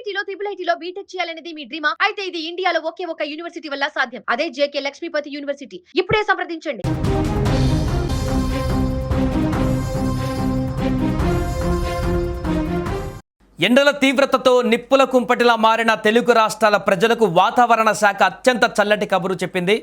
ఐఐటీలో IIITలో BTech చేయాలనేది మీ డ్రీమా? అయితే ఇది ఇండియాలో ఒకే ఒక యూనివర్సిటీ వల్ల సాధ్యం. అదే జేకే లక్ష్మీపతి యూనివర్సిటీ. ఇప్పుడే సంప్రదించండి. ఎండల తీవ్రతతో నిప్పుల కుంపటిలా మారిన తెలుగు రాష్ట్రాల ప్రజలకు వాతావరణ శాఖ అత్యంత చల్లటి కబురు చెప్పింది.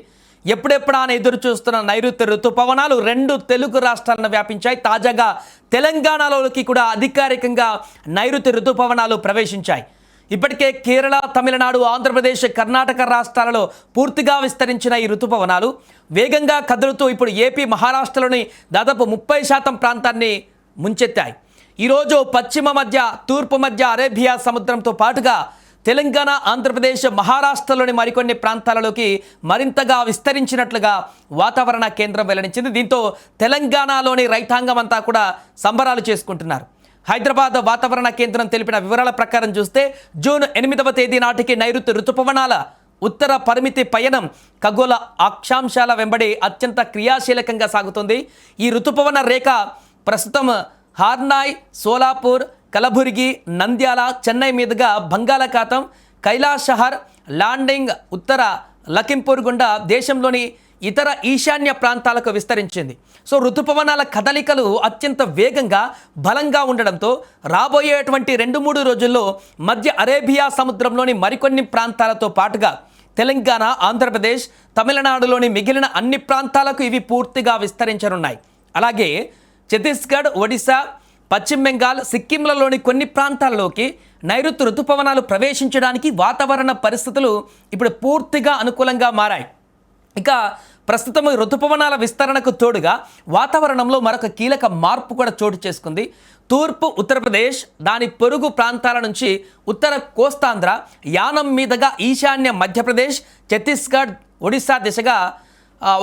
ఎప్పుడెప్పుడా అని ఎదురు చూస్తున్న నైరుతి ఋతుపవనాలు 2 తెలుగు రాష్ట్రాలను వ్యాపించాయి. తాజాగా తెలంగాణలోకి కూడా అధికారికంగా నైరుతి ఋతుపవనాలు ప్రవేశించాయి. ఇప్పటికే కేరళ, తమిళనాడు, ఆంధ్రప్రదేశ్, కర్ణాటక రాష్ట్రాలలో పూర్తిగా విస్తరించిన ఈ ఋతుపవనాలు వేగంగా కదులుతూ ఇప్పుడు ఏపీ, మహారాష్ట్రలోని దాదాపు 30% ప్రాంతాన్ని ముంచెత్తాయి. ఈరోజు పశ్చిమ మధ్య, తూర్పు మధ్య అరేబియా సముద్రంతో పాటుగా తెలంగాణ, ఆంధ్రప్రదేశ్, మహారాష్ట్రలోని మరికొన్ని ప్రాంతాలలోకి మరింతగా విస్తరించినట్లుగా వాతావరణ కేంద్రం వెల్లడించింది. దీంతో తెలంగాణలోని రైతాంగం అంతా కూడా సంబరాలు చేసుకుంటున్నారు. హైదరాబాద్ వాతావరణ కేంద్రం తెలిపిన వివరాల ప్రకారం చూస్తే జూన్ 8వ తేదీ నాటికి నైరుతి ఋతుపవనాల ఉత్తర పరిమితి పయనం ఖగోళ అక్షాంశాల వెంబడి అత్యంత క్రియాశీలకంగా సాగుతుంది. ఈ ఋతుపవన రేఖ ప్రస్తుతం హార్నాయ్, సోలాపూర్, కలబుర్గి, నంద్యాల, చెన్నై మీదుగా బంగాళాఖాతం, కైలాషహర్, లాండింగ్, ఉత్తర లఖింపూర్ గుండా దేశంలోని ఇతర ఈశాన్య ప్రాంతాలకు విస్తరించింది. సో ఋతుపవనాల కదలికలు అత్యంత వేగంగా, బలంగా ఉండడంతో రాబోయేటువంటి 2-3 రోజుల్లో మధ్య అరేబియా సముద్రంలోని మరికొన్ని ప్రాంతాలతో పాటుగా తెలంగాణ, ఆంధ్రప్రదేశ్, తమిళనాడులోని మిగిలిన అన్ని ప్రాంతాలకు ఇవి పూర్తిగా విస్తరించనున్నాయి. అలాగే ఛత్తీస్గఢ్, ఒడిశా, పశ్చిమ బెంగాల్, సిక్కింలలోని కొన్ని ప్రాంతాల్లోకి నైరుతి ఋతుపవనాలు ప్రవేశించడానికి వాతావరణ పరిస్థితులు ఇప్పుడు పూర్తిగా అనుకూలంగా మారాయి. ఇక ప్రస్తుతం ఋతుపవనాల విస్తరణకు తోడుగా వాతావరణంలో మరొక కీలక మార్పు కూడా చోటు చేసుకుంది. తూర్పు ఉత్తరప్రదేశ్, దాని పొరుగు ప్రాంతాల నుంచి ఉత్తర కోస్తాంధ్ర, యానం మీదుగా ఈశాన్య మధ్యప్రదేశ్, ఛత్తీస్గఢ్, ఒడిశా దిశగా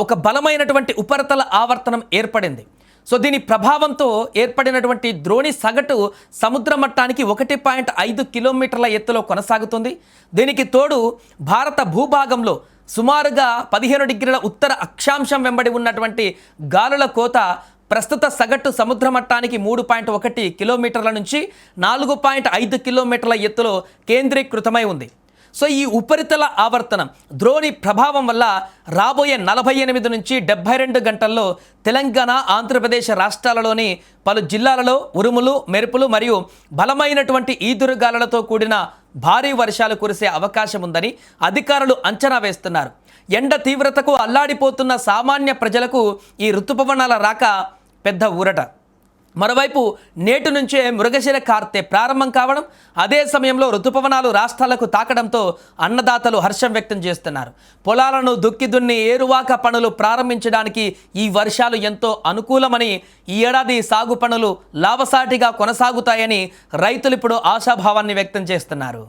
ఒక బలమైనటువంటి ఉపరితల ఆవర్తనం ఏర్పడింది. సో దీని ప్రభావంతో ఏర్పడినటువంటి ద్రోణి సగటు సముద్ర మట్టానికి 1.5 కిలోమీటర్ల ఎత్తులో కొనసాగుతుంది. దీనికి తోడు భారత భూభాగంలో సుమారుగా 15 డిగ్రీల ఉత్తర అక్షాంశం వెంబడి ఉన్నటువంటి గాలుల కోత ప్రస్తుత సగటు సముద్ర మట్టానికి 3.1 కిలోమీటర్ల నుంచి 4.5 కిలోమీటర్ల ఎత్తులో కేంద్రీకృతమై ఉంది. సో ఈ ఉపరితల ఆవర్తనం ద్రోణి ప్రభావం వల్ల రాబోయే 48 నుంచి 72 గంటల్లో తెలంగాణ, ఆంధ్రప్రదేశ్ రాష్ట్రాలలోని పలు జిల్లాలలో ఉరుములు, మెరుపులు మరియు బలమైనటువంటి ఈదురుగాలులతో కూడిన భారీ వర్షాలు కురిసే అవకాశం ఉందని అధికారులు అంచనా వేస్తున్నారు. ఎండ తీవ్రతకు అల్లాడిపోతున్న సామాన్య ప్రజలకు ఈ ఋతుపవనాల రాక పెద్ద ఊరట. మరోవైపు నేటి నుంచే మృగశిర కార్తె ప్రారంభం కావడం, అదే సమయంలో ఋతుపవనాలు రాష్ట్రాలకు తాకడంతో అన్నదాతలు హర్షం వ్యక్తం చేస్తున్నారు. పొలాలను దుక్కి దున్ని ఏరువాక పనులు ప్రారంభించడానికి ఈ వర్షాలు ఎంతో అనుకూలమని, ఈ ఏడాది సాగు పనులు లాభసాటిగా కొనసాగుతాయని రైతులు ఇప్పుడు ఆశాభావాన్ని వ్యక్తం చేస్తున్నారు.